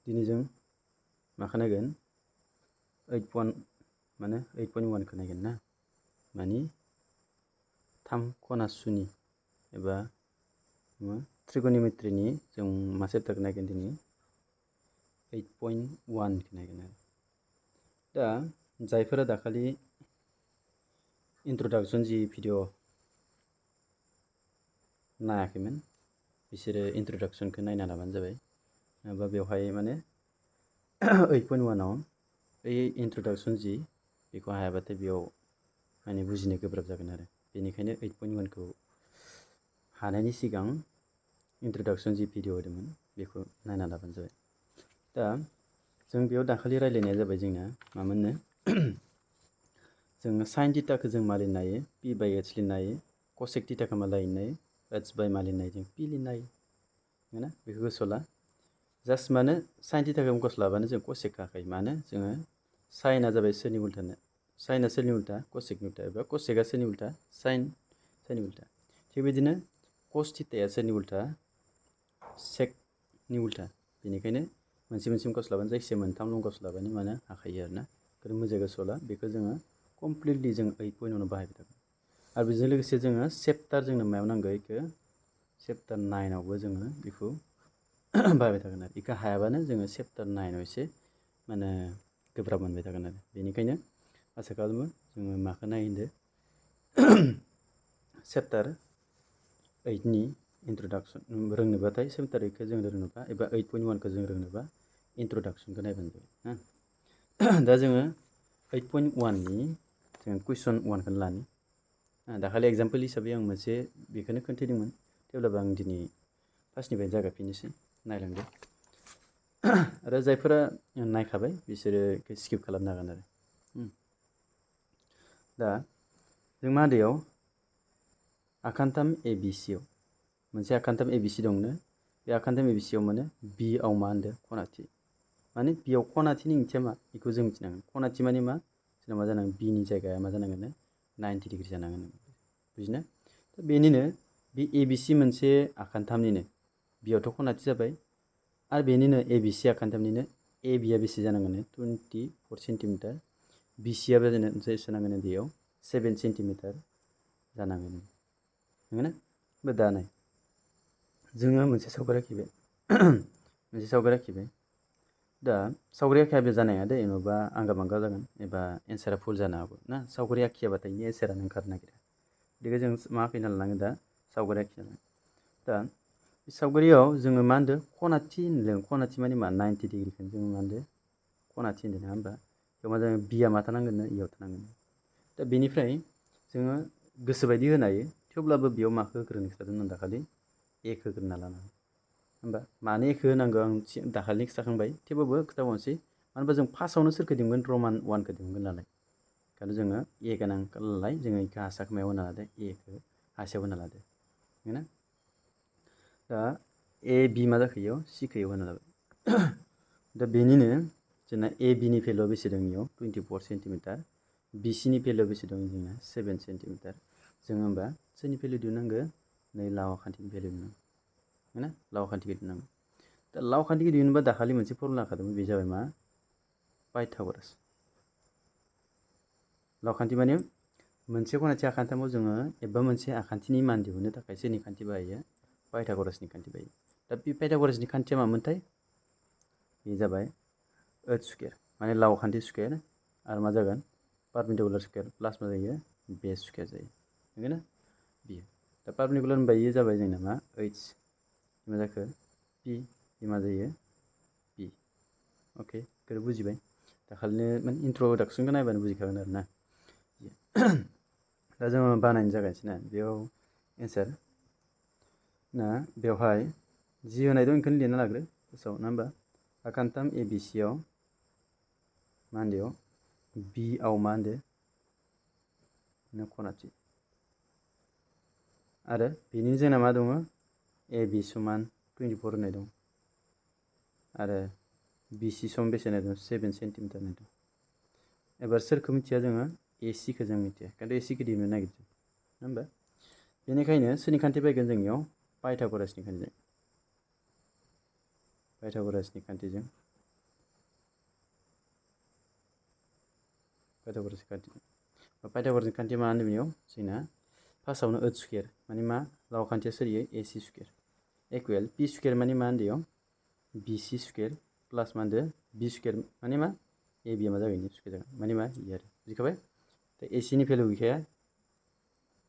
दिनै जों माखौ नायगोन 8.1 माने 8.1 खौ नायगोन ना माने 3 खना सुनि एबा ट्रिगोनोमेट्रीनि जों मा चेप्टारखौ नायगोन दिनै 8.1 खौ नायगोन आरो दा जायफोरा दाखालि इन्ट्रोडक्शन जि भिडिअ नायाखैमोन बिसोरो इन्ट्रोडक्शनखौ नायना लाबानो जाबाय बा बेवहाय माने 8.1 आव बै इन्ट्रोडक्शन जि बेखौ हायाबाथाय बेयाव माने बुजिनो गोब्राब जागोन आरो बेनिखायनो 8.1 खौ हानायनि सिगां इन्ट्रोडक्शन जि भिडिअ होदोंमोन बेखौ नायना लाबानो जाबाय दा जों बेयाव दाखालि रायलायनाया जाबाय जोंना मामोननो जों sin थीटाखौ जों मा लिरनो हायो p बाय h लिरनो हायो cosec थीटाखौ मा लिरनो हायो h बाय मा लिरनो हायो जों p लिरनो हायो ना बेखौ गोसोआव ला जास्ट माने sin थीटाखौ मुख'स लाबानो जों cosec हाखायो मानो जोङो साइनआ जाबाय सोरनि उल्टानो साइनआ सोरनि उल्टा cosecनि उल्टा एबा cosecआ सोरनि उल्टा साइननि उल्टा थिग बिदिनो cos थीटाया सोरनि उल्टा secनि उल्टा बेनिखायनो मोनसे मोनसे मुख'स लाबानो जायखिजाया मोनथाम मुख'स लाबानो माने हाखायो आरोना बेखौ मोजाङै गोसोआव ला बेखौ जोङो कमप्लिटलि जों 8.1 आव बाहायबाय थागोन आरो बेजों लोगोसे जोङो चेप्टार जोंनो मायाव नांगौ बेखौ चेप्टार 9 आवबो जोङो बेखौ बाहायबाय थागोन आरो बेखौ हायाबानो जोङो चेप्टार 9 आव एसे माने गोब्राब मोनबाय थागोन आरो बेनिखायनो आसा खालामो जोङो माखौ नायदो चेप्टार 8 नि इन्ट्रोडक्शन रोंनोबाथाय चेप्टार 8 खौ जों रोंनोबा एबा 8.1 खौ जों रोंनोबा इन्ट्रोडक्शनखौ नायबानो जाबाय दा जोङो 8.1 नि जों कुइसन 1 खौनो लानि दाखालि एग्जाम्पल हिसाबै आं मोनसे बेखौनो खोन्थादोंमोन थेवब्लाबो आं दिनै फार्स्टनिफ्राय जागायफिननोसै नायलांदो आरो जायफोरा नायखाबाय बिसोरो स्किप खालामनो हागोन आरो दा जों मादैयाव आखान्थाम ABCआव मोनसे आखान्थाम ABC दंनो बे आखान्थाम ABCआव माने B आव मा होनदों खनाथि माने बियाव खनाथिनि ओंथिया मा बेखौ जों मिथिनांगोन खनाथि माने मा जोंना मा जानांगोन B नि जायगाया मा जानांगोन 90 डिग्री जानांगोन बुजिना दा बेनिनो बे ABC मोनसे आखान्थामनिनो बियावथ' खनाथि जाबाय आरो बेनिनो ABC आखान्थामनिनो AB आ बेसे जानांगोन 24 सेन्टिमिटार BC आ बेसे नांगोन बेयाव 7 सेन्टिमिटार जानांगोन नंगौना ओमफ्राय दा नाय जोङो मोनसे सावगारि आखिबाय दा सावगारि आखियाबो जानो हाया दे जेनेबा आंगा बांगा जागोन एबा एन्सारा भुल जानो हागौ ना सावगारि आखियाबाथाय एन्सारानो ओंखारनो नागिरा बेखौ जों मा आखिना लानांगोन दा सावगारि आखिना दा बे सावगारियाव जोङो मा होनदों खनाथि होनदों खनाथि माने मा 90 डिग्रीखौनो जोङो मा होनदों खनाथि होनदों नङा होमबा बेयाव मा जागोन बिया मा थानांगोन इयाव थानांगोन दा बेनिफ्राय जोङो गोसोबायदि होनो हायो थेवब्लाबो बेयाव माखौ होग्रोनो खिथादोंमोन दाखालि एखौ होग्रोना लानांगौ होमबा मानो एखौ होनांगौ आं दाखालि खिथाखांबाय थेवबाबो खिथाबावनोसै मानो होनबा जों फार्स्टआवनो सोरखौ दिहुनगोन रमान 1 खौ दिहुनगोन नालाय ओंखायनो जोङो ए गोनां नालाय जोङो बेखौ हासाखौ मायाव होना लादो एखौ हासेयाव होना लादो नंगौना दा ए बि मा जाखो इयाव सिखौ इयाव होना लाबाय दा बेनिनो जोंना ए बिनि भेलुआ बेसे दं इयाव 24 सेन्टिमिटार बिसिनि भेलुआ बेसे दं जोंना 7 सेन्टिमिटार जों होमबा सोरनि भेलु दिहुननांगौ नै लावा खान्थिनि भेलु दिहुननांगौ नंगौना लावा खान्थिखौ दिहुननांगौ दा लावा खान्थिखौ दिहुनोबा दाखालि मोनसे फर्मुला होखादोंमोन बे जाबाय मा पाइथागरास लावा खान्थि माने मोनसे खनाथि आखान्थामाव जोङो एबा मोनसे आखान्थिनि मान दिहुननो थाखाय सोरनि खान्थि बाहायो पाइथागरासनि खान्थि बाहायो दा बे पाइथागरासनि खान्थिया मामोनथाय बे जाबाय ओइच स्कुवेर माने लावा खान्थि स्कुवेर आरो मा जागोन पारपेन्डिकुलार स्कुवेर प्लास मा जायो बेस स्कुवेर जायो नंगौना बियो दा पारपेन्डिकुलार होनबा इयो जाबाय जोंना मा ओइच मा जाखो पि मा जायो पि अके बेखौ बुजिबाय दाखालिनो माने इन्ट्र'डाक्शनखौ नायबानो बुजिखागोन आरो ना दा जोङो बानायनो जागायनोसै ना बेयाव एन्सार ना बेवहाय जि होनाय दं बेखौनो लिरना लाग्रो गोसोआव नङा होमबा आखान्थाम ABCआव मा होनदों बि आव मा होनदों खनाथि आरो बेनि जोंना मा दङ AB समान 24 होनाय दं आरो BC सम बेसे होनाय दं 7 सेन्टिमिटार होनाय दं एबार सोरखौ मिथिया जोङो AC खौ जों मिथिया खिन्थु AC खौ दिहुननो नागिरदों नङा होमबा बेनिखायनो सोरनि खान्थि फैगोन जोंनियाव पाइथागरासनि खान्थिजों पाइथागरासनि खान्थि पाइथागरासनि खान्थि मा होनो बेयाव जोंना फार्स्टआवनो ओइट स्कुवेर माने मा लाव खान्थिया सोलियो AC square equal P square माने मा होनदो बेयाव BC स्कुवेर प्लास मा होनदो B स्कुवेर माने मा AB मा जागोन स्कुवेर जागोन माने मा इ आरो बुजिखाबाय दा AC नि भेलु गैखाया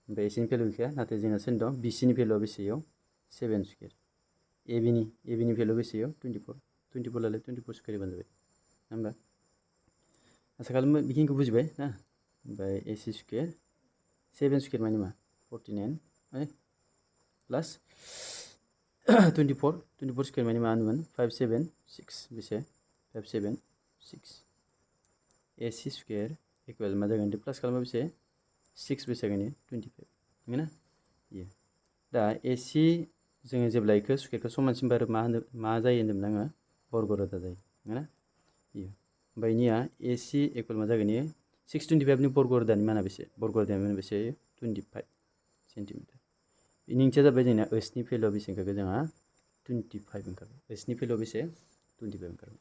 ओमफ्राय AC नि भेलु गैखाया नाथाय जोंना सोरनि दं BC नि भेलुआ बेसे इयाव 7 स्कुवेर AB नि भेलु बेसे इयाव 24 लालाय 24 स्कुवेर होबानो जाबाय होमबा आसा खालामो बेखिनिखौ बुजिबाय ना ओमफ्राय AC स्कुवेर 7 स्कुवेर माने मा 49 प्लास 24 स्कुवेर माने मा होनोमोन 576 बेसे 576 AC स्कुवेर इकुवेल मा जागोन प्लास खालामबा बेसे 6 बेसे जागोन 25 नंगौना इयो दा AC जोङो जेब्ला इखो स्कुवेरखौ समानसिन बारो मा जायो होनदोंमोन आङो बर्ग रोदा जायो नंगौना इयो ओमफ्राय इनिया AC इकुवेल मा जागोन इयो 625 नि बर्ग रोदानि माना बेसे बर्ग रोदानि माना बेसे 25 सेन्टिमिटार इनि ओंथिया जाबाय जोंना ओइसनि भेलुआ बेसे ओंखारगोन जोंहा 25 ओंखारबाय ओइसनि भेलुआ बेसे 25 ओंखारबाय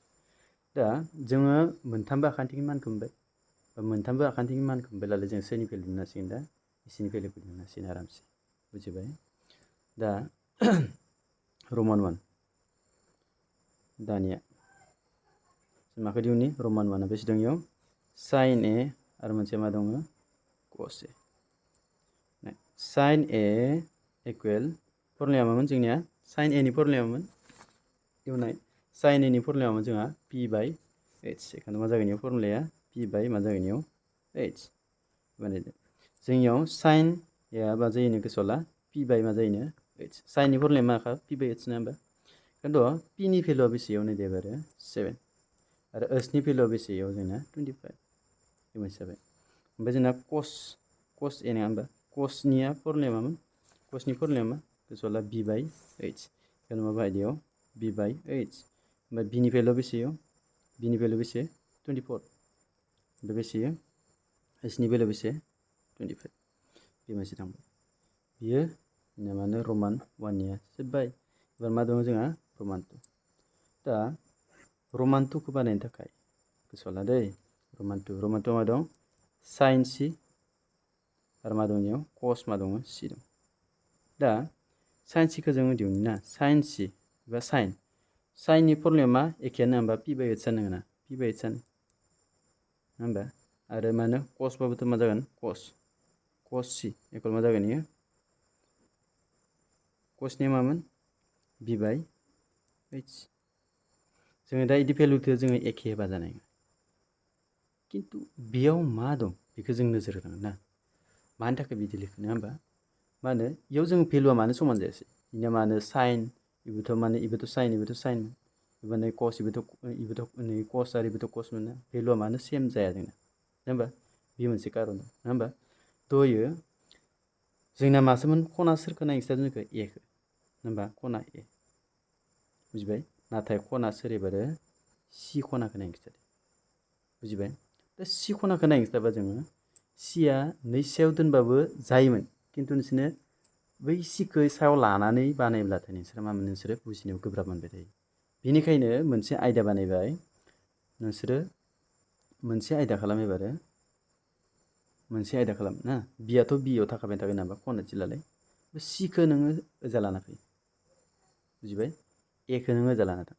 दा जोङो मोनथामबो आखान्थिनि मानखौ मोनबाय मोनथामबो आखान्थिनि मानखौ मोनबाय नालाय जों सोरनि भेलु मोननो हासिगोन दा एसिनि भेलुखौ मोननो हासिगोन आरामसे बुजिबाय दा रमान 1 दानिया जों माखौ दिहुननि रमान 1आ बेसे दं इयाव sin A आरो मोनसे मा दङ cos A sin A equal फर्मुलाया मामोन जोंनिया sin A नि फर्मुलाया मामोन दिहुननाय sin A नि फर्मुलाया मामोन जोंहा P/H एखायनो मा जागोन इयाव फर्मुलाया P/ मा जागोन इयाव H बानायदो जोंनियाव sin A मा जायोनो गोसोआव ला P/ मा जायोनो H sin नि फर्मुलाया माखा P/H ना होमबा खिन्थु P नि भेलुआ बेसेयाव नायदो एबारो 7 आरो H नि भेलुआ बेसेयाव जोंना 25 बे मोनसे जाबाय ओमफ्राय जोंना cos A नङा होमबा cos निया फर्मुलाया मामोन cos नि फर्मुलाया मा गोसोआव ला B/H बेखायनो मा बाहायदो इयाव B/H ओमफ्राय B नि भेलुआ बेसेयाव B नि भेलुआ बेसे 24 ओमफ्राय बेसेयो H नि भेलुआ बेसे 25 बे मोनसे थांबाय बियो जोंना मानो रमान 1 निया जोब्बाय एबार मा दङ जोंहा रमान 2 दा रमान 2 खौ बानायनो थाखाय गोसोआव ला दै रमान 2 मा दं sin C आरो मा दं इयाव cos मा दङ C दं दा sin C खौ जोङो दिहुननो ना sin C एबा sin नि फर्मुलाया मा एखेयानो होमबा P/H जानो ना P/H जानो होमबा आरो मा होनो cos बाबोथ' मा जागोन cos C इकुवेल मा जागोन इयो cos निया मामोन B/H जोङो दा इदि भेलुखौ जोङो एखे होबा जानाय नङा खिन्थु बेयाव मा दं बेखौ जों नोजोर होनांगोन ना मानि थाखाय बिदि लिखो नङा होमबा मा होनो इयाव जों भेलुआ मानो समान जायासै इनिया मा होनो sin इबोथ' माने इबोथ' sin इबोनो cos इबोथ' नै cos आरो इबोथ' cos मोनो भेलुआ मानो सेम जाया जोंना नङा होमबा बे मोनसे कारन नङा होमबा दयो जोंना मासोमोन खना सोरखौ नायनोसै जोंखौ A खौ होमबा खना A बुजिबाय नाथाय खना सोर एबारो C खनाखौ नायनो खिथादो बुजिबाय दा C खनाखौ नायनो खिथाबा जोङो Cया नै सायाव दोनबाबो जायोमोन खिन्थु नोंसोरनो बै Cखौ सायाव लानानै बानायब्लाथाय नोंसोरो मा मोनो नोंसोरो बुजिनायाव गोब्राब मोनबाय थायो बेनिखायनो मोनसे आयदा बानायबाय नोंसोरो मोनसे आयदा खालाम एबारो मोनसे आयदा खालाम ना Bआथ' Bआव थाखाबाय थागोन नामा खना जिल्लालाय Cखौ नोङो ओजा लाना फै बुजिबाय Aखौ नोङो ओजा लाना थां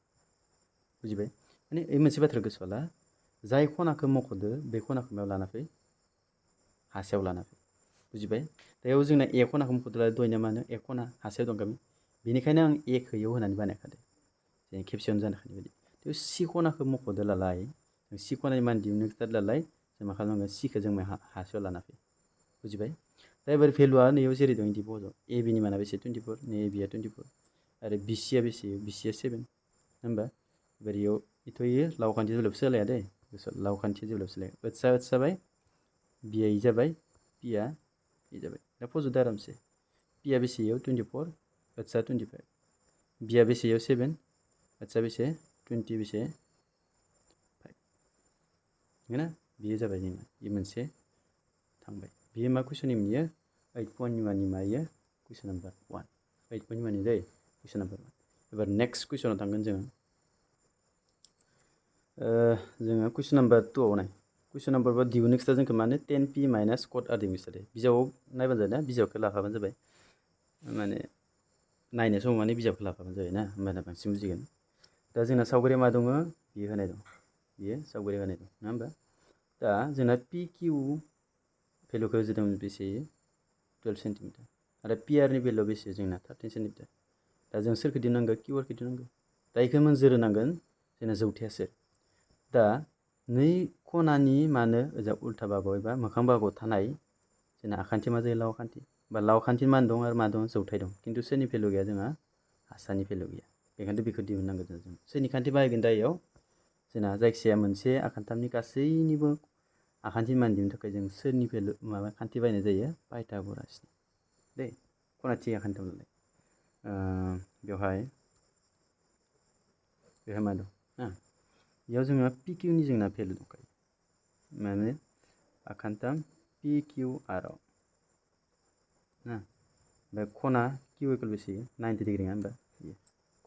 बुजिबाय माने ओइ मोनसे बाथ्रा गोसोआव ला जाय खनाखौ मख'दो बे खनाखौ मायाव लाना फै हासेयाव लाना फै बुजिबाय दा बेयाव जोंना A खनाखौ मख'दोला दहायना मा होनो A खना हासेयाव दं गामि बेनिखायनो आं Aखौ इयाव होनानै बानायखादो जों खेबसेयावनो जानो हानाय बायदि थेव C खनाखौ मख'दोलालाय जों C खनानि मान दिहुननो खिथादोलालाय जों मा खालामनांगोन Cखौ जों हासेयाव लाना फै बुजिबाय दा एबार भेलुआ नैयाव जेरै दं इदि बज' AB नि माना बेसे 24 नै ABआ 24 आरो BCआ बेसे BCआ 7 होमबा एबार इयाव इथ' इयो लाव खान्थि जेब्लाबो सोलाया दै लाव खान्थि जेब्लाबो सोलाया ओत्सा जाबाय Bआ इ जाबाय Pआ इ जाबाय दा फज'दो आरामसे Pआ बेसे इयाव 24 ओत्सा 25 Bआ बेसे इयाव 7 ओत्सा बेसे 20 बेसे 5 नंगौना बेयो जाबाय जोंना इ मोनसे थांबाय बेयो मा कुइसननि इयो 8.1 नि मा इयो कुइसन नाम्बार 1 8.1 नि दै कुइसन नाम्बार 1 एबार नेक्स्ट कुइसनाव थांगोन जोङो कुइसन नाम्बार 2 आव नाय कुइसन नाम्बार बा दिहुननो खिथा जोंखौ माने 10p माइनास कट आर दिहुननो खिथादो बिजाबाव नायबानो जाबाय ना बिजाबखौ लाखाबानो जाबाय माने नायनाय समाव माने बिजाबखौ लाखाबानो जाबाय ना होमबाना बांसिन बुजिगोन दा जोंना सावगारिया मा दङ बियो होनाय दं बियो सावगारिया होनाय दं नङा होमबा दा जोंना पि किउ भेलुखौ होजोबदों बेसे 12 सेन्टिमिटार आरो पि आरनि भेलुआ बेसे जोंना 13 सेन्टिमिटार दा जों सोरखौ दिहुननांगौ किउ आरखौ दिहुननांगौ दा बेखौ मोनजोर होनांगोन जोंना जौथाया सोर दा नै खनानि मानो ओजा उल्था बाहागोआव एबा मोखां बाहागोआव थानाय जोंना आखान्थि मा जायो लाव आखान्थि बा लाव आखान्थि मान दं आरो मा दं जौथाय दं खिन्थु सोरनि भेलु गैया जोंहा हासानि भेलु गैया बेखायनो बेखौ दिहुननांगोन जों सोरनि खान्थि बाहायगोन दा इयाव जोंना जायखिजाया मोनसे आखान्थामनि गासैनिबो आखान्थि मान दिहुननो थाखाय जों सोरनि भेलु माबा खान्थि बाहायनाय जायो पाइथागरासनि दे खनाथि आखान्थियाव नालाय बेवहाय मा दं ना बेयाव जोङो पि किउनि जोंना भेलु दंखायो माने आखान्थाम पि किउ आरआव ना ओमफ्राय खना किउ इकुवेल बेसे 90 डिग्री नङा होमबा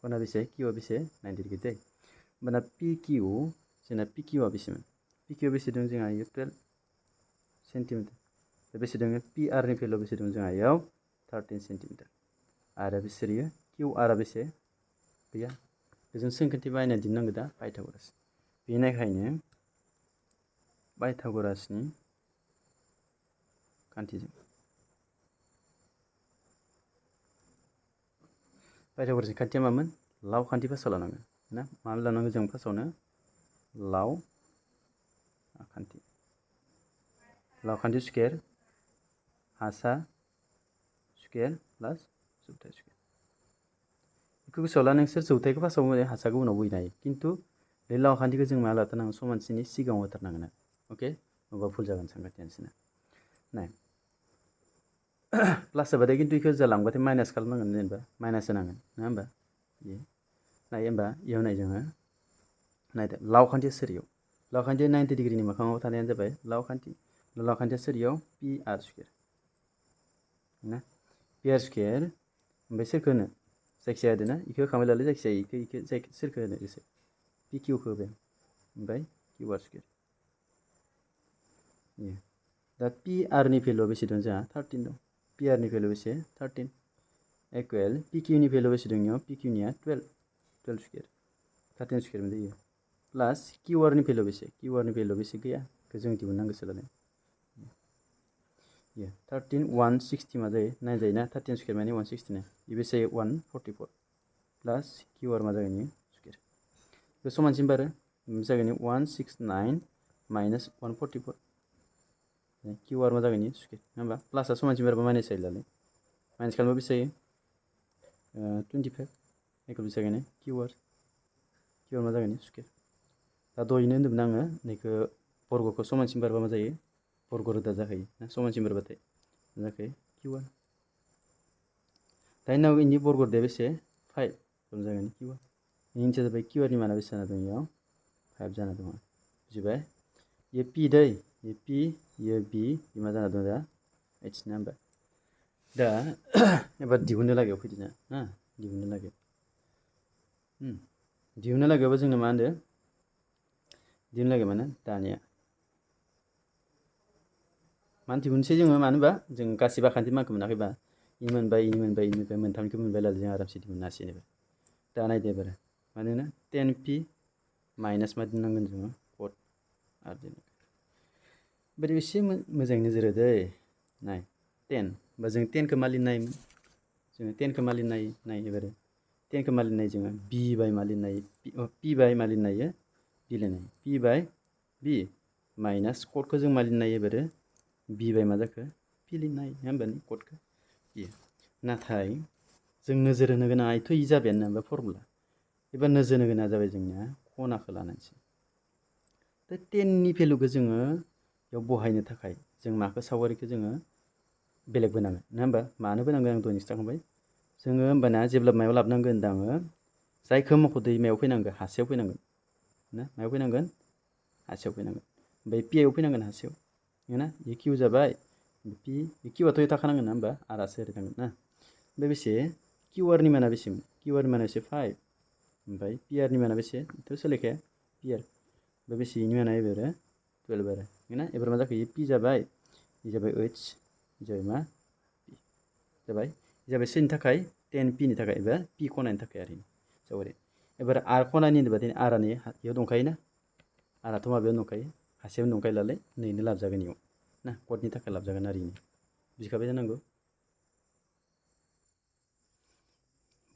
खना बेसे किउआ बेसे 90 डिग्री दै होमबाना पि किउ जोंना पि किउआ बेसेमोन पि किउआ बेसे दं जोंहा इयो 12 सेन्टिमिटार बेसे दङ पि आरनि भेलुआ बेसे दं जोंहा इयाव 13 सेन्टिमिटार आरो बिसोरो किउ आरआ बेसे गैया बेजों सोंखान्थि बाहायना दिहुननांगौ दा पाइथागरास बेनिखायनो पाइथागरासनि खान्थिजों पाइथागरासनि खान्थिया मामोन लाव खान्थि फार्स्टआव लानांगोन ना मा लानांगौ जों फार्स्टआवनो लाव खान्थि स्कुवेर हासा स्कुवेर प्लास जौथाय स्कुवेर बेखौ गोसोआव ला नोंसोर जौथायखौ फार्स्टआव हासाखौ उनाव बुजिनो हायो खिन्थु बे लाव खान्थिखौ जों मा लाथारनांगोन समानथिनि सिगाङाव होथारनांगोन आरो अके नङाबा भुल जागोन सानखान्थियानोसै नाय प्लास जाबाथाय खिन्थु बेखौ जालांबाथाय माइनास खालामनांगोन जेनेबा माइनास होनांगोन नङा होमबा नाय होमबा इयाव नाय जोङो नायदो लाव खान्थिया सोरियाव लाव खान्थिया 90 डिग्रीनि मोखाङाव थानायानो जाबाय लाव खान्थिया सोरियाव पि आर स्कुवेर ना पि आर स्कुवेर ओमफ्राय सोरखौ होनो जायखिजाया होदो ना इखौ होखांबाय नालाय जायखिजाया इखौ सोरखौ होनो गोसो पि किउखौ होबाय ओमफ्राय किउ आर स्कुवेर दा पि आरनि भेलुआ बेसे दं जोंहा 13 दं पि आरनि भेलुआ बेसे 13 इकुवेल पि किउनि भेलुआ बेसे दं इयाव पि किउनिया 12 स्कुवेर 13 स्कुवेर मोनजायो प्लास किउ आरनि भेलुआ बेसे किउ आरनि भेलुआ बेसे गैया बेखौ जों दिहुननांगोसो लानाय 13 160 मा जायो 9 जायोना 13 स्कुवेर माने 160 ना बेसे 144 प्लास किउ आर मा जागोन इयो स्कुवेर बे समानसिन बारो जागोन 169 माइनास 144 किउ आर मा जागोन इयो स्कुवेर नङा होमबा प्लासआ समानसिन बारबा माइनास जायो नालाय माइनास खालामबा बेसे जायो 25 इकुवेल बेसे जागोन किउ आर मा जागोन स्कुवेर दा दहायनो होन्दोंमोन आङो नैखौ बर्गखौ समानसिन बारबा मा जायो बर्ग रोदा जाखायो ना समानसिन बारबाथाय मा जाखायो किउ आर दायो नाव इनि बर्ग रोदाया बेसे 5 जागोन किउ आर इनि ओंथिया जाबाय किउ आरनि माना बेसे जाना दं इयाव 5 जाना दङ बुजिबाय ये पि दै ये पि ये बि मा जाना दं दा एच ना होमबा दा एबार दिहुननो लागायाव फैदो ना दिहुननो लागायावबो जोंनो मा होनदो दिहुननो लागायाव माने दानिया मानो दिहुनसै जोङो मानो होनबा जों गासिबो आखान्थि मानखौ मोनाखैबा इ मोनबाय मोनथामनिखौ मोनबाय नालाय जों आरामसे दिहुननो हासिगोन दा नायदो एबार मानोना 10p माइनास मा दोननांगोन जोङो कट आर दोननांगोन बोरै एसे मोजाङै नोजोर होदो नाय 10 होमबा जों 10खौ मा लिरनो हायोमोन जोङो 10खौ मा लिरनो हायो नाय एबार 10खौ मा लिरनो हायो जोङो b बाय मा लिरनो हायो p बाय मा लिरनो हायो b लिरनो हायो p बाय b माइनास कटखौ जों मा लिरनो हायो एबार b बाय मा जाखो p लिरनो हायो नङा होमबा कटखौ नाथाय जों नोजोर होनो गोनाङाथ' इ जाबायानो होमबा फर्मुला एबार नोजोर होनो गोनाङा जाबाय जोंनिया खनाखौ लानानैसो दा 10नि भेलुखौ जोङो बेयाव बहायनो थाखाय जों माखौ सावगारिखौ जोङो बेलेग बोनांगोन नङा होमबा मानो बोनांगोन आं दहायनो खिथाखांबाय जोङो होमबाना जेब्ला मायाव लाबोनांगोन होनदों आङो जायखौ मख'दो मायाव फैनांगोन हासेयाव फैनांगोन ना मायाव फैनांगोन हासेयाव फैनांगोन ओमफ्राय पिआव फैनांगोन हासेयाव ना बे किउ जाबाय पि किउआथ' थाखानांगोन ना होमबा आरासो ओरैनांगोन ना ओमफ्राय बेसे किउ आरनि माना बेसेमोन किउ आरनि माना बेसे 5 ओमफ्राय पि आरनि माना बेसे थ' सोलायखाया पि आर ओमफ्राय बेसे इनि माना एबार 12 आरो ना एबार मा जाखो p जाबाय इ जाबाय h इ जाबाय मा p जाबाय इ जाबाय c नि थाखाय 10p नि थाखाय एबा p खनानि थाखाय आरो सावगारि एबार r खनानि होनोबाथाय r आनि इयाव दंखायोना r आथ' माबायाव दंखायो हासेयावनो दंखायोलाय नैनो लाबजागोन इयाव ना कदनि थाखाय लाबजागोन आरो इनो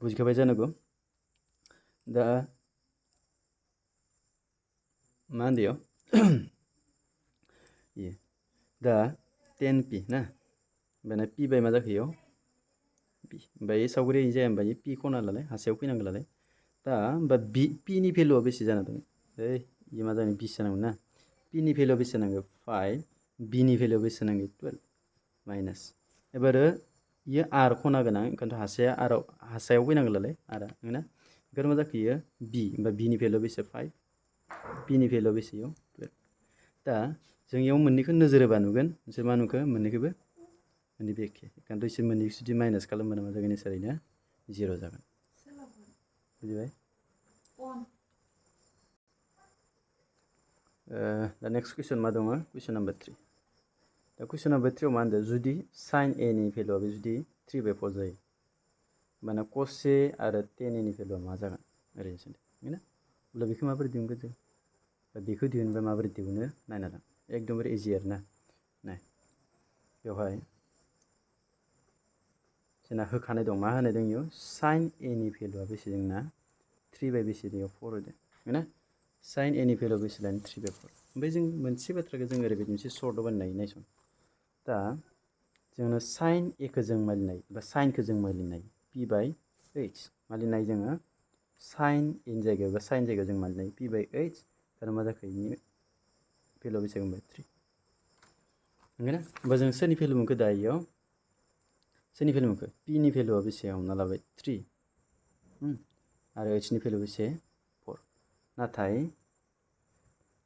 बुजिखाबाय जानांगौ दा मा होनदो इयाव दा 10p ना ओमफ्राय p बाय मा जाखो इयाव p ओमफ्राय सावगारिया इ जाया होमबा इ p खना नालाय हासेयाव फैनांगौ नालाय दा होमबा p नि भेलुआ बेसे जाना दं ओइ इ मा जागोन 20 जानांगौ ना p नि भेलुआ बेसे नांगौ 5 b नि भेलुआ बेसे नांगौ 12 माइनास एबारो इयो r खना गोनां ओंखायनोथ' हासेया हासायाव फैनांगौ नालाय r नंगौना ओंखायनो मा जाखो इयो b होमबा b नि भेलुआ बेसे 5 p नि भेलुआ बेसे इयाव 12 दा जों इयाव मोननैखौ नोजोर होबा नुगोन नोंसोर मा नुखो मोननैखौबो मोननैबो एखे ओंखायनोथ' इसोर मोननैखौ जुदि माइनास खालामबानो मा जागोन एन्सारैनो 0 जागोन बुजिबाय दा नेक्स्ट कुइसन मा दङ कुइसन नाम्बार 3 दा कुइसन नाम्बार 3 आव मा होनदों जुदि साइन ए नि भेलुआबो जुदि 3/4 जायो होमबाना कस ए आरो टेन ए नि भेलुआ मा जागोन ओरैनो सोंदों नंगौना अब्ला बेखौ माबोरै दिहुनगोन जों दा बेखौ दिहुनबा माबोरै दिहुनो नायना ला एकदमबारे इजि आरो ना नाय बेवहाय जोंना होखानाय दं मा होनाय दं इयाव साइन ए नि भेलुआ बेसे जोंना 3 बेसे इयाव 4 होदों नंगौना साइन ए नि भेलुआ बेसे लानो 3/4 ओमफ्राय जों मोनसे बाथ्राखौ जों ओरैबायदि मोनसे सर्ट बानायनाय नायसन दा जोंनो साइन ए खौ जों मालिनाय बा साइनखौ जों मालिनाय p/h मालिनाय जोङो साइन इन जायगायाव बा साइन जायगायाव जों मालिनाय p/h दाना मा जाखो इनि भेलुआ बेसे मोनबाय 3 नंगौना होमबा जों सोरनि भेलु मोनखो दा इयाव सोरनि भेलु मोनखो p नि भेलुआ बेसे हमना लाबाय 3 आरो h नि भेलुआ बेसे 4 नाथाय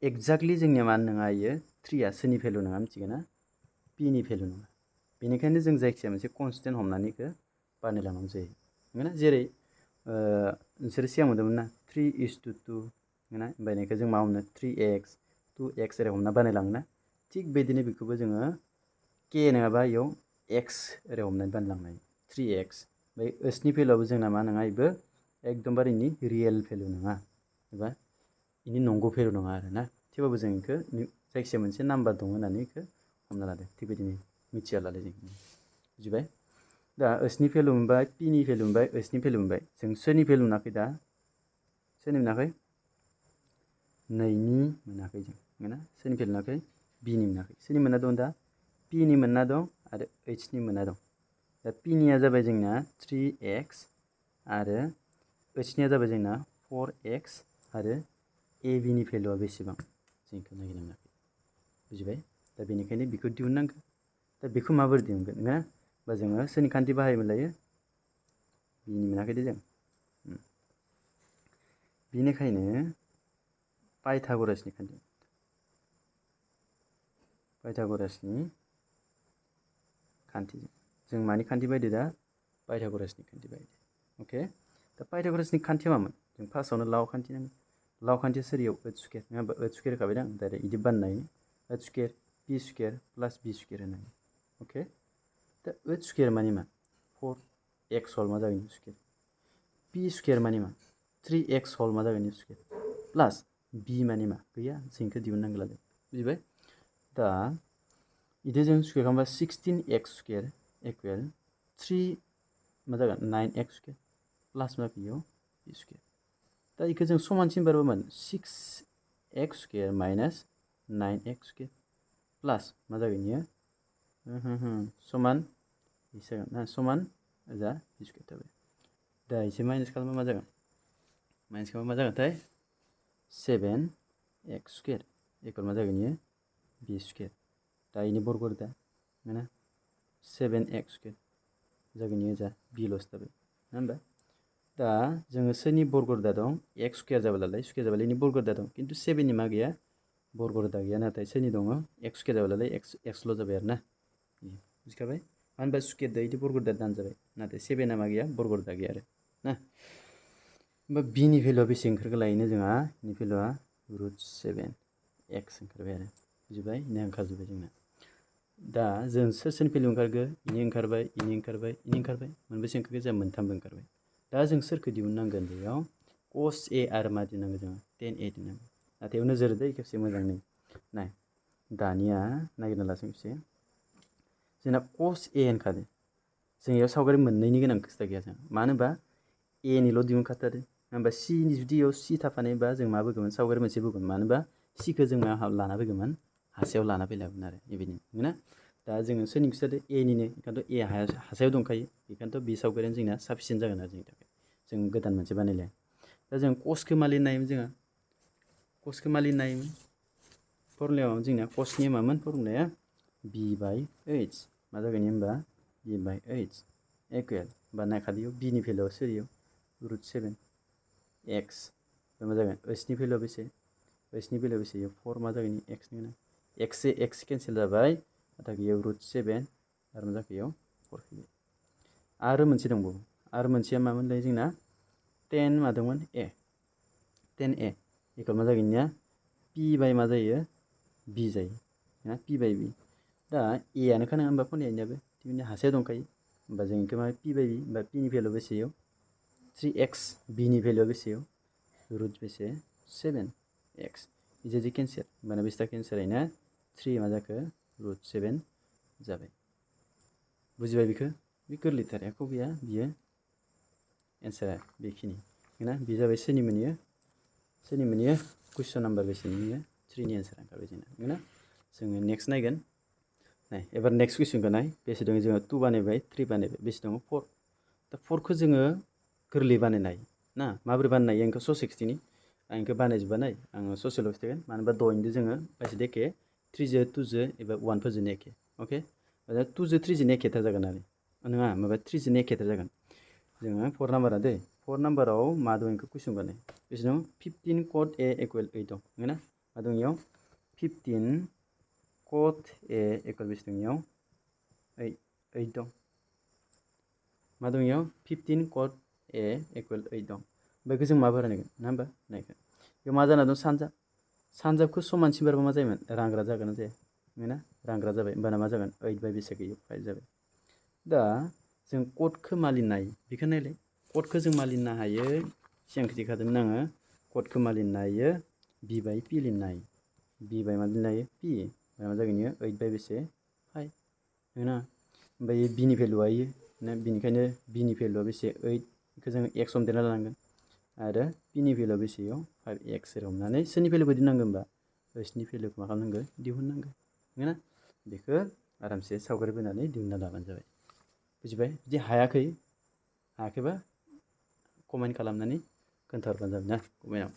एक्जाक्टलि जोंनिया मा नङा इयो 3 आ सोरनि भेलु नङा मिथिगोन ना p नि भेलु नङा बेनिखायनो जों जायखिजाया मोनसे कनस्टेन्ट हमनानै इखौ बानायलांनांगौ जायो नंगौना जेरै नोंसोरो सिगां मोनदोंमोन ना 3:2 नंगौना ओमफ्राय इखौ जों मा हमनो 3x 2x ओरै हमना बानायलाङोना थिग बिदिनो बेखौबो जोङो k नङाबा इयाव x ओरै हमनानै बानायलांनो हायो 3x ओमफ्राय h नि भेलुआबो जोंना मा नङा इबो एकदमबारे इनि रियेल भेलु नङा एबा इनि नंगौ भेलु नङा आरो ना थेवबाबो जों इखौ जायखिजाया मोनसे नाम्बार दं होननानै इखौ हमना लादों थिग बिदिनो मिथिया लादों जों बुजिबाय दा h नि भेलु मोनबाय p नि भेलु मोनबाय h नि भेलु मोनबाय जों सोरनि भेलु मोनाखै दा सोरनि मोनाखै 2 नि मोनाखै जों नंगौना सोरनि भेलु मोनाखै b नि मोनाखै सोरनि मोनना दं दा p नि मोनना दं आरो h नि मोनना दं दा p निया जाबाय जोंना 3x आरो h निया जाबाय जोंना 4x आरो ab नि भेलुआ बेसेबां जों बेखौ नागिरनो मोनाखै बुजिबाय दा बेनिखायनो बेखौ दिहुननांगौ दा बेखौ माबोरै दिहुनगोन ना बा जोङो सोरनि खान्थि बाहायोमोन लायो b नि मोनाखै दे जों बेनिखायनो पाइथागरासनि खान्थि जों मानि खान्थि बायदो दा पाइथागरासनि खान्थि बायदो अके दा पाइथागरासनि खान्थिया मामोन जों फार्स्टआवनो लाव खान्थि नांगोन लाव खान्थिया सोरियाव h स्कुवेर नङा होमबा h स्कुवेर होखाबाय दां डाइरेक्ट बिदि बानायनो हायो h स्कुवेर p स्कुवेर प्लास b स्कुवेर होनाय अके दा h स्कुवेर मानि मा 4x हल मा जागोन स्कुवेर p स्कुवेर मानि मा 3x हल मा जागोन स्कुवेर प्लास b मानि मा गैया जों बेखौ दिहुननांगौ लादों बुजिबाय दा इदि जों स्कुवेर खालामबा 16x स्कुवेर इकुवेल 3 मा जागोन 9x स्कुवेर प्लास मा फैयो b स्कुवेर दा इखौ जों समानसिन बारबोमोन 6x square minus 9x square plus मा जागोन इयो समान समान ओजा b स्कुवेर थाबाय दा इसे माइनास खालामबा मा जागोन माइनास खालामबा मा जागोनथाय 7x स्कुवेर इकुवेल मा जागोन इयो b स्कुवेर दा इनि बर्ग रोदा नंगौना 7x स्कुवेर जागोन इयो जा b लस थाबाय नङा होमबा दा जोङो सोरनि बर्ग रोदा दं x स्कुवेर जाबालाय इनि बर्ग रोदा दं खिन्थु 7 नि मा गैया बर्ग रोदा गैया नाथाय सोरनि दङ x स्कुवेर जाबालाय xल' जाबाय आरो ना बुजिखाबाय मानो होनबा स्कुवेर दा इदि बर्ग रोदा दानजाबाय नाथाय 7 आ मा गैया बर्ग रोदा गैया आरो ना होमबा b नि भेलुआ बेसे ओंखारगोन लायनो जोंहा इनि भेलुआ √7x ओंखारबाय आरो बुजिबाय इनो ओंखारजोब्बाय जोंना दा जों सोर भेलु ओंखारगो इनि ओंखारबाय मोनबेसे ओंखारगो जोंहा मोनथामबो ओंखारबाय दा जों सोरखौ दिहुननांगोन बेयाव cos a आरो मा दिहुननांगौ जोङो tan a दिहुननांगौ नाथाय नोजोर होदो खेबसे मोजाङै नाय दानिया नागिरना लासै खेबसे जोंना cos a ओंखारदों जों इयाव सावगारि मोननैनि गोनां खोथा गैया जों मानो होनबा a निल' दिहुनखाथारदों होनबा c नि जुदि इयाव c थाफानायबा जों मा बोगोमोन सावगारि मोनसे बोगोन मानो होनबा c खौ जों मा लाना फैगौमोन हासायाव लाना फैलागोन आरो बेबायदि नंगौना दा जोङो सोरनि खिथादो a निनो बेखायनोथ' a हासायाव दंखायो बेखायनोथ' बे सावगारियानो जोंना साफिसियेन्ट जागोन आरो जोंनि थाखाय जों गोदान मोनसे बानायलाया दा जों cosखौ मा लिरनो हायोमोन जोङो cosखौ मा लिरनो हायोमोन फर्मुलायाव जोंना cosनि मामोन फर्मुलाया b/h मा जागोन होनबा b/h इकुवेल होनबा नायखादो b नि भेलुआ सोरियो √7 x मा जागोन h नि भेलुआ बेसे h नि भेलुआ बेसे 4 मा जागोन x नि गोनां x केन्सेल जाबाय नाथाय बेयाव √7 आरो मा जाखो इयाव 4 फैबाय आरो मोनसे दंबावो आरो मोनसेया मामोनलाय जोंना 10 मादोंमोन a 10a इकुवेल मा जागोन इनिया p मा जायो b जायो ना p/b दा a आनोखा नङा होनबा फर्मुलाया इनियाबो बिदिनो हासाया दंखायो होनबा जों इखौ मा p/b होनबा p नि भेलुआ बेसेयाव 3x b नि भेलुआ बेसेयाव √7x इजे केन्सेल होनबाना बेसेबां केन्सेल जायोना 3 मा जाखो √7 जाबाय बुजिबाय बेखौ बे गोरलैथार एख' गैया बियो एन्सारा बेखिनि ना बे जाबाय सोरनि मोनयो कुइसन नाम्बार बेसेनियो 3 नि एन्सार ओंखारबाय जोंना नंगौना जोङो नेक्स्ट नायगोन नाय एबार नेक्स्ट कुइसनखौ नाय बेसे दङ जोङो 2 बानायबाय 3 बानायबाय बेसे दङ 4 दा 4खौ जोङो गोरलै बानायनो हायो ना माबोरै बानायनो हायो आंखौ ससे खिथिनि आं इखौ बानायजोबा नाय आङो ससेल' खिथागोन मानो होनबा दहायनो जोङो बायसे एखे 3जों 2जों एबा 1फोरजोंनो एखे अके दा 2जों 3जोंनो एखेथार जागोन आरो नङा माबा 3जोंनो एखेथार जागोन जोङो 4 नाम्बारा दै 4 नाम्बाराव मा दं इखौ कुइसन बानाय बेसे दं 15 cot a इकुवेल 8 दं नंगौना मा दं इयाव 15 cot a इकुवेल बेसे दं इयाव 8 दं मा दं इयाव 15 cot a इकुवेल 8 दं बेखौ जों मा बानायगोन नङा होमबा नायखो बेयाव मा जाना दं सानजाबखौ समानसिन बारबा मा जायोमोन रानग्रा जागोन ना जाया नंगौना रानग्रा जाबाय होमबाना मा जागोन 8 बेसे गैयो 5 जाबाय दा जों कटखौ मा लिरनो हायो बेखौ नायलाय कटखौ जों मा लिरनो हायो सिगां खिथिखादोंमोन आङो कटखौ मा लिरनो हायो b/p लिरनो हायो b मा लिरनो हायो p मा जागोन इयो 8 बेसे 5 नंगौना ओमफ्राय b नि भेलुआ इयो ना बिनिखायनो b नि भेलुआ बेसे 8 बेखौ जोङो x हमदेरना लानांगोन आरो p नि भेलुआ बेसेयाव 5x हमनानै सोरनि भेलुखौ दिहुननांगौ होनबा h नि भेलुखौ मा खालामनांगौ दिहुननांगौ नंगौना बेखौ आरामसे सावगारि बोनानै दिहुनना लाबानो जाबाय बुजिबाय जुदि हायाखैबा कमेन्ट खालामनानै खोन्थाहरबानो जाबाय ना कमेन्टआव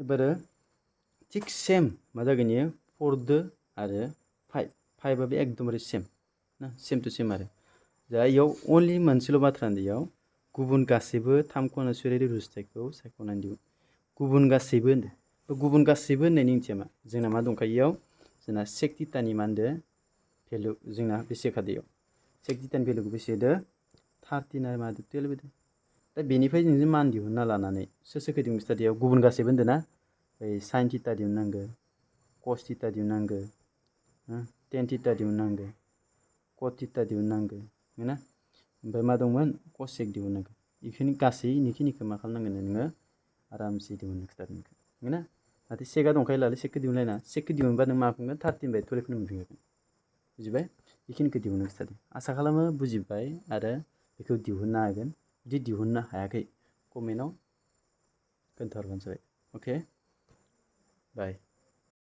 एबारो थिग सेम मा जागोन इयो 4 आरो 5आबो एकदमबारे सेम ना सेम टु सेम आरो दा इयाव अनलि मोनसेल' बाथ्रा होनदों इयाव गुबुन गासैबो 3 खनासुरारि रुजुथायखौ सायख'नानै दिहुन गुबुन गासैबो होनदों गुबुन गासैबो होननायनि ओंथिया मा जोंना मा दंखायो इयाव जोंना सेक थिटानि मा होनदों भेलु जोंना बेसे खादो इयाव सेक थिटानि भेलुखौ बेसे होदो 13 आरो मा होदो 12 होदो दा बेनिफ्राय जों मान दिहुनना लानानै सोरखौ दिहुन खिथादो इयाव गुबुन गासैबो होनदों ना साइन थिटा दिहुननांगौ कस थिटा दिहुननांगौ टेन थिटा दिहुननांगौ कट थिटा दिहुननांगौ नंगौना ओमफ्राय मा दंमोन कसेक दिहुननांगौ बेखिनि गासै इनिखिनिखौ मा खालामनांगोन नोङो आरामसे दिहुननो खिथादों नंगौना नाथाय सेकआ दंखायो नालाय सेकखौ दिहुनलायना सेकखौ दिहुनबा नों मा मोनगोन 13/12 मोनफिनगोन बुजिबाय बेखिनिखौ दिहुननो खिथादों आसा खालामो बुजिबाय आरो बेखौ दिहुननो हागोन जुदि दिहुननो हायाखै कमेन्टआव खोन्थाहरबानो जाबाय अके बाय